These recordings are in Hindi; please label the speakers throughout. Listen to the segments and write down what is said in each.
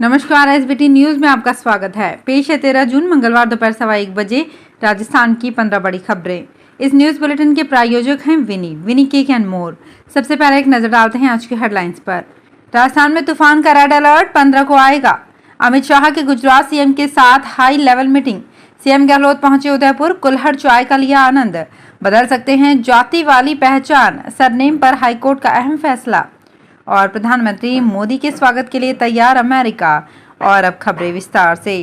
Speaker 1: नमस्कार, एसबीटी न्यूज में आपका स्वागत है। पेश है 13 जून मंगलवार दोपहर 1:15 बजे राजस्थान की 15 बड़ी खबरें। इस न्यूज बुलेटिन के प्रायोजक हैं विनी केक एंड मोर। सबसे पहले एक नजर डालते हैं आज की हेडलाइंस पर। राजस्थान में तूफान का रेड अलर्ट 15 को आएगा। अमित शाह के गुजरात सीएम के साथ high level meeting. CM Gehlot पहुंचे उदयपुर, कुल्हड़ चाय का लिया आनंद। बदल सकते हैं जाति वाली पहचान, सरनेम पर हाईकोर्ट का अहम फैसला। और प्रधानमंत्री मोदी के स्वागत के लिए तैयार अमेरिका। और अब खबरें विस्तार से।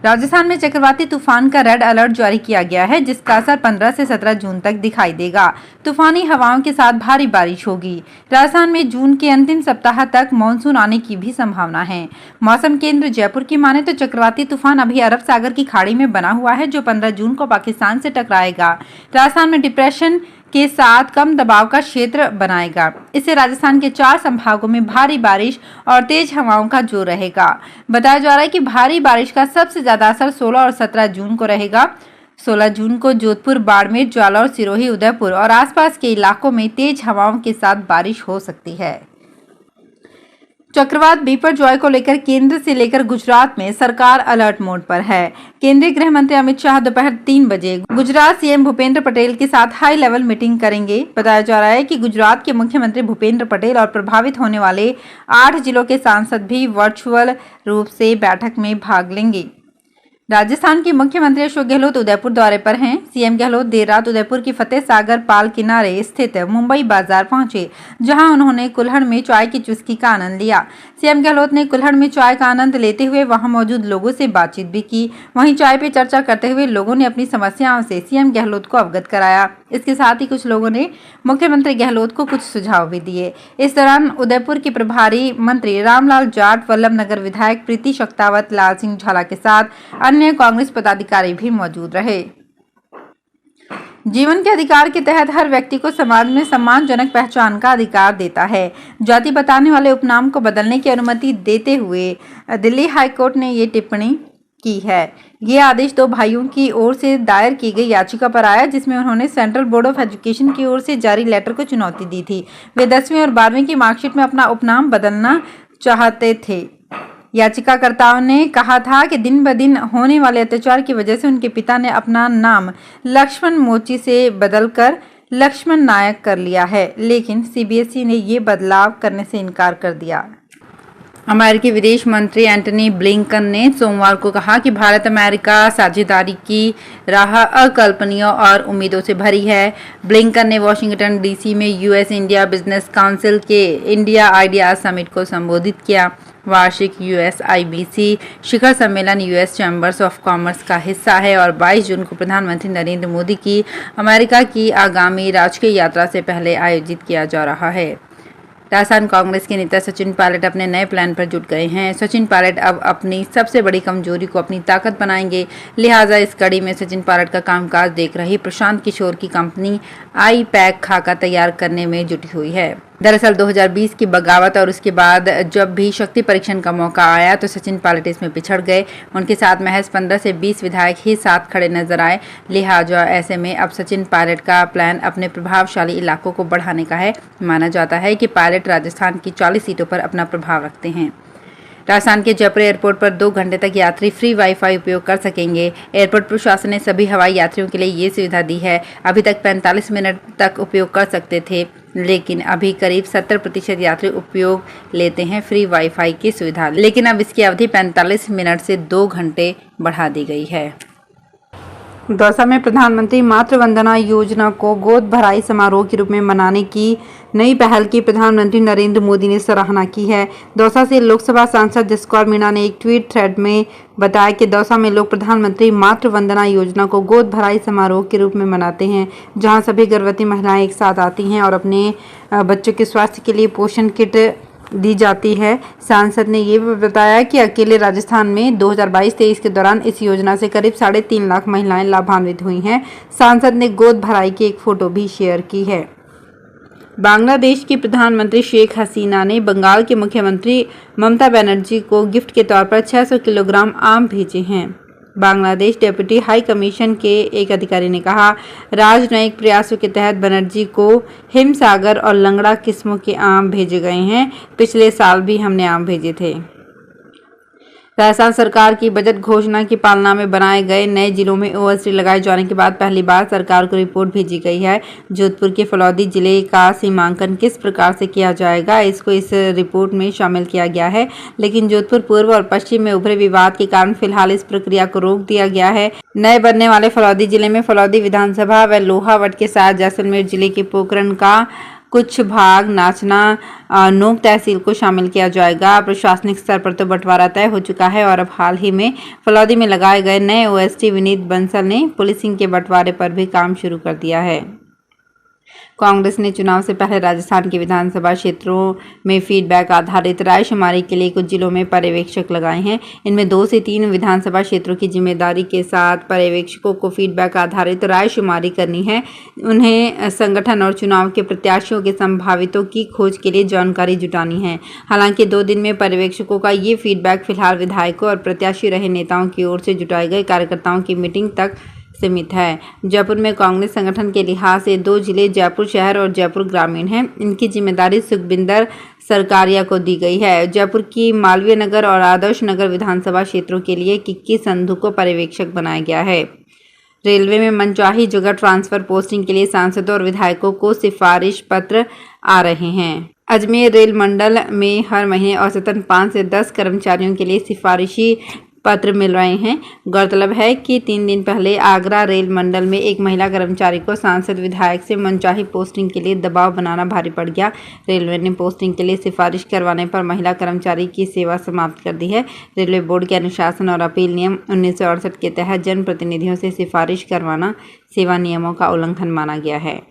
Speaker 1: राजस्थान में चक्रवाती तूफान का रेड अलर्ट जारी किया गया है, जिसका असर 15 से 17 जून तक दिखाई देगा। तूफानी हवाओं के साथ भारी बारिश होगी। राजस्थान में जून के अंतिम सप्ताह तक मानसून आने की भी संभावना है। मौसम केंद्र जयपुर की माने तो चक्रवाती तूफान अभी अरब सागर की खाड़ी में बना हुआ है, जो 15 जून को पाकिस्तान से टकराएगा। राजस्थान में डिप्रेशन के साथ कम दबाव का क्षेत्र बनाएगा। इससे राजस्थान के 4 संभागों में भारी बारिश और तेज हवाओं का जोर रहेगा। बताया जा रहा है कि भारी बारिश का सबसे ज्यादा असर 16 और 17 जून को रहेगा। 16 जून को जोधपुर, बाड़मेर, जालौर, सिरोही, उदयपुर और आसपास के इलाकों में तेज हवाओं के साथ बारिश हो सकती है। चक्रवात बिपरजॉय को लेकर केंद्र से लेकर गुजरात में सरकार अलर्ट मोड पर है। केंद्रीय गृह मंत्री अमित शाह दोपहर 3 बजे गुजरात सीएम भूपेंद्र पटेल के साथ हाई लेवल मीटिंग करेंगे। बताया जा रहा है कि गुजरात के मुख्यमंत्री भूपेंद्र पटेल और प्रभावित होने वाले 8 जिलों के सांसद भी वर्चुअल रूप से बैठक में भाग लेंगे। राजस्थान के मुख्यमंत्री अशोक गहलोत उदयपुर दौरे पर हैं। सीएम गहलोत देर रात उदयपुर की फतेह सागर पाल किनारे स्थित मुंबई बाजार पहुंचे, जहां उन्होंने कुल्हड़ में चाय की चुस्की का आनंद लिया। सीएम गहलोत ने कुल्हड़ में चाय का आनंद लेते हुए वहां मौजूद लोगों से बातचीत भी की। वहीं चाय पे चर्चा करते हुए लोगों ने अपनी समस्याओं से सीएम गहलोत को अवगत कराया। इसके साथ ही कुछ लोगों ने मुख्यमंत्री गहलोत को कुछ सुझाव भी दिए। इस दौरान उदयपुर की प्रभारी मंत्री रामलाल जाट, वल्लभनगर विधायक प्रीति शक्तावत, लाल सिंह झाला के साथ अन्य कांग्रेस पदाधिकारी भी मौजूद रहे। जीवन के अधिकार के तहत हर व्यक्ति को समाज में सम्मानजनक पहचान का अधिकार देता है। जाति बताने वाले उपनाम को बदलने की अनुमति देते हुए दिल्ली हाईकोर्ट ने ये टिप्पणी की है। ये आदेश 2 भाइयों की ओर से दायर की गई याचिका पर आया, जिसमें उन्होंने सेंट्रल बोर्ड ऑफ एजुकेशन की ओर से जारी लेटर को चुनौती दी थी। वे 10वीं और 12वीं की मार्कशीट में अपना उपनाम बदलना चाहते थे। याचिकाकर्ताओं ने कहा था कि दिन ब दिन होने वाले अत्याचार की वजह से उनके पिता ने अपना नाम लक्ष्मण मोची से बदलकर लक्ष्मण नायक कर लिया है, लेकिन सीबीएसई ने ये बदलाव करने से इनकार कर दिया। अमेरिकी विदेश मंत्री एंटनी ब्लिंकन ने सोमवार को कहा कि भारत अमेरिका साझेदारी की राह अकल्पनीय और उम्मीदों से भरी है। ब्लिंकन ने वॉशिंगटन डीसी में यूएस इंडिया बिजनेस काउंसिल के इंडिया आइडियाज समिट को संबोधित किया। वार्षिक यूएसआईबीसी शिखर सम्मेलन यूएस चैम्बर्स ऑफ कॉमर्स का हिस्सा है और 22 जून को प्रधानमंत्री नरेंद्र मोदी की अमेरिका की आगामी राजकीय यात्रा से पहले आयोजित किया जा रहा है। राजस्थान कांग्रेस के नेता सचिन पायलट अपने नए प्लान पर जुट गए हैं। सचिन पायलट अब अपनी सबसे बड़ी कमजोरी को अपनी ताकत बनाएंगे। लिहाजा इस कड़ी में सचिन पायलट का कामकाज देख रही प्रशांत किशोर की कंपनी आई-पैक खाका तैयार करने में जुटी हुई है। दरअसल 2020 की बगावत और उसके बाद जब भी शक्ति परीक्षण का मौका आया तो सचिन पायलट इसमें पिछड़ गए। उनके साथ महज 15 से 20 विधायक ही साथ खड़े नजर आए। लिहाजा ऐसे में अब सचिन पायलट का प्लान अपने प्रभावशाली इलाकों को बढ़ाने का है। माना जाता है कि पायलट राजस्थान की 40 सीटों पर अपना प्रभाव रखते हैं। राजस्थान के जयपुर एयरपोर्ट पर 2 घंटे तक यात्री फ्री वाईफाई उपयोग कर सकेंगे। एयरपोर्ट प्रशासन ने सभी हवाई यात्रियों के लिए ये सुविधा दी है। अभी तक 45 मिनट तक उपयोग कर सकते थे, लेकिन अभी करीब 70% यात्री उपयोग लेते हैं फ्री वाईफाई की सुविधा। लेकिन अब इसकी अवधि 45 मिनट से 2 घंटे बढ़ा दी गई है। दौसा में प्रधानमंत्री मातृ वंदना योजना को गोद भराई समारोह के रूप में मनाने की नई पहल की प्रधानमंत्री नरेंद्र मोदी ने सराहना की है। दौसा से लोकसभा सांसद जसकौर मीणा ने एक ट्वीट थ्रेड में बताया कि दौसा में लोग प्रधानमंत्री मातृ वंदना योजना को गोद भराई समारोह के रूप में मनाते हैं, जहां सभी गर्भवती महिलाएं एक साथ आती हैं और अपने बच्चों के स्वास्थ्य के लिए पोषण किट दी जाती है। सांसद ने ये भी बताया कि अकेले राजस्थान में 2022-23 के दौरान इस योजना से करीब 3.5 लाख महिलाएं लाभान्वित हुई हैं। सांसद ने गोद भराई की एक फोटो भी शेयर की है। बांग्लादेश की प्रधानमंत्री शेख हसीना ने बंगाल के मुख्यमंत्री ममता बनर्जी को गिफ्ट के तौर पर 600 किलोग्राम आम भेजे हैं। बांग्लादेश डेप्यूटी हाई कमीशन के एक अधिकारी ने कहा, राजनयिक प्रयासों के तहत बनर्जी को हिमसागर और लंगड़ा किस्मों के आम भेजे गए हैं। पिछले साल भी हमने आम भेजे थे। राजस्थान सरकार की बजट घोषणा की पालना में बनाए गए नए जिलों में ओएसडी लगाए जाने के बाद पहली बार सरकार को रिपोर्ट भेजी गई है। जोधपुर के फलौदी जिले का सीमांकन किस प्रकार से किया जाएगा, इसको इस रिपोर्ट में शामिल किया गया है। लेकिन जोधपुर पूर्व और पश्चिम में उभरे विवाद के कारण फिलहाल इस प्रक्रिया को रोक दिया गया है। नए बनने वाले फलौदी जिले में फलौदी विधानसभा व लोहावट के साथ जैसलमेर जिले के पोखरण का कुछ भाग, नाचना, नोक तहसील को शामिल किया जाएगा। प्रशासनिक स्तर पर तो बंटवारा तय हो चुका है और अब हाल ही में फलौदी में लगाए गए नए ओएसडी विनीत बंसल ने पुलिसिंग के बंटवारे पर भी काम शुरू कर दिया है। कांग्रेस ने चुनाव से पहले राजस्थान के विधानसभा क्षेत्रों में फीडबैक आधारित रायशुमारी के लिए कुछ जिलों में पर्यवेक्षक लगाए हैं। इनमें 2 से 3 विधानसभा क्षेत्रों की जिम्मेदारी के साथ पर्यवेक्षकों को फीडबैक आधारित रायशुमारी करनी है। उन्हें संगठन और चुनाव के प्रत्याशियों के संभावितों की खोज के लिए जानकारी जुटानी है। हालांकि 2 दिन में पर्यवेक्षकों का ये फीडबैक फिलहाल विधायकों और प्रत्याशी रहे नेताओं की ओर से जुटाए गए कार्यकर्ताओं की मीटिंग तक सीमित है। जयपुर में कांग्रेस संगठन के लिहाज से 2 जिले जयपुर शहर और जयपुर ग्रामीण हैं। इनकी जिम्मेदारी सुखबिंदर सरकारिया को दी गई है। जयपुर की मालवीय नगर और आदर्श नगर विधानसभा क्षेत्रों के लिए किक्की संधू को पर्यवेक्षक बनाया गया है। रेलवे में मनचाही जगह ट्रांसफर पोस्टिंग के लिए सांसदों और विधायकों को सिफारिश पत्र आ रहे हैं। अजमेर रेल मंडल में हर महीने औसतन 5 से 10 कर्मचारियों के लिए सिफारिशी पत्र मिल रहे हैं। गौरतलब है कि 3 दिन पहले आगरा रेल मंडल में एक महिला कर्मचारी को सांसद विधायक से मनचाही पोस्टिंग के लिए दबाव बनाना भारी पड़ गया। रेलवे ने पोस्टिंग के लिए सिफारिश करवाने पर महिला कर्मचारी की सेवा समाप्त कर दी है। रेलवे बोर्ड के अनुशासन और अपील नियम 1968 के तहत जनप्रतिनिधियों से सिफारिश करवाना सेवा नियमों का उल्लंघन माना गया है।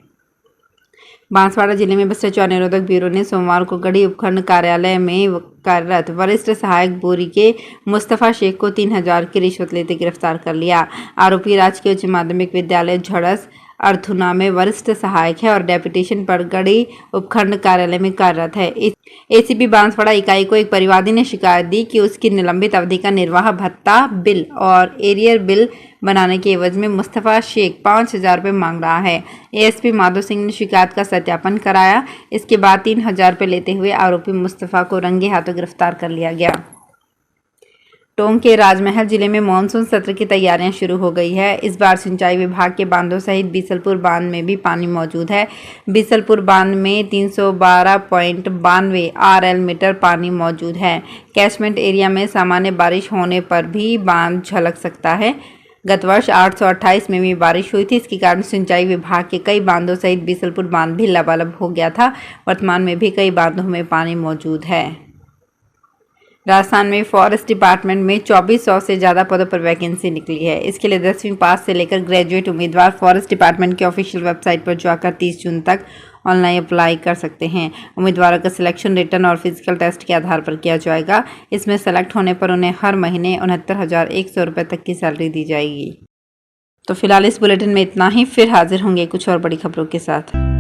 Speaker 1: बांसवाड़ा जिले में भ्रष्टाचार निरोधक ब्यूरो ने सोमवार को गढ़ी उपखंड कार्यालय में कार्यरत वरिष्ठ सहायक बोरी के मुस्तफा शेख को 3000 की रिश्वत लेते गिरफ्तार कर लिया। आरोपी राजकीय उच्च माध्यमिक विद्यालय झड़स अर्थुना में वरिष्ठ सहायक है और डेपुटेशन पर गढ़ी उपखंड कार्यालय में कार्यरत है। एसीपी बांसवाड़ा इकाई को एक परिवादी ने शिकायत दी कि उसकी निलंबित अवधि का निर्वाह भत्ता बिल और एरियर बिल बनाने के एवज में मुस्तफा शेख 5000 रुपये मांग रहा है। एएसपी माधो सिंह ने शिकायत का सत्यापन कराया। इसके बाद 3000 रुपये लेते हुए आरोपी मुस्तफा को रंगे हाथों गिरफ्तार कर लिया गया। टोंक के राजमहल जिले में मानसून सत्र की तैयारियां शुरू हो गई है। इस बार सिंचाई विभाग के बांधों सहित बीसलपुर बांध में भी पानी मौजूद है। बीसलपुर बांध में 312.92 RL मीटर पानी मौजूद है। कैचमेंट एरिया में सामान्य बारिश होने पर भी बांध छलक सकता है। गत वर्ष 828 में भी बारिश हुई थी। इसके कारण सिंचाई विभाग के कई बांधों सहित बीसलपुर बांध भी लबालब हो गया था। वर्तमान में भी कई बांधों में पानी मौजूद है। राजस्थान में फॉरेस्ट डिपार्टमेंट में 2400 से ज़्यादा पदों पर वैकेंसी निकली है। इसके लिए 10वीं पास से लेकर ग्रेजुएट उम्मीदवार फॉरेस्ट डिपार्टमेंट के ऑफिशियल वेबसाइट पर जाकर 30 जून तक ऑनलाइन अप्लाई कर सकते हैं। उम्मीदवारों का सिलेक्शन रिटन और फिजिकल टेस्ट के आधार पर किया जाएगा। इसमें सेलेक्ट होने पर उन्हें हर महीने 69,100 रुपये तक की सैलरी दी जाएगी। तो फिलहाल इस बुलेटिन में इतना ही। फिर हाजिर होंगे कुछ और बड़ी खबरों के साथ।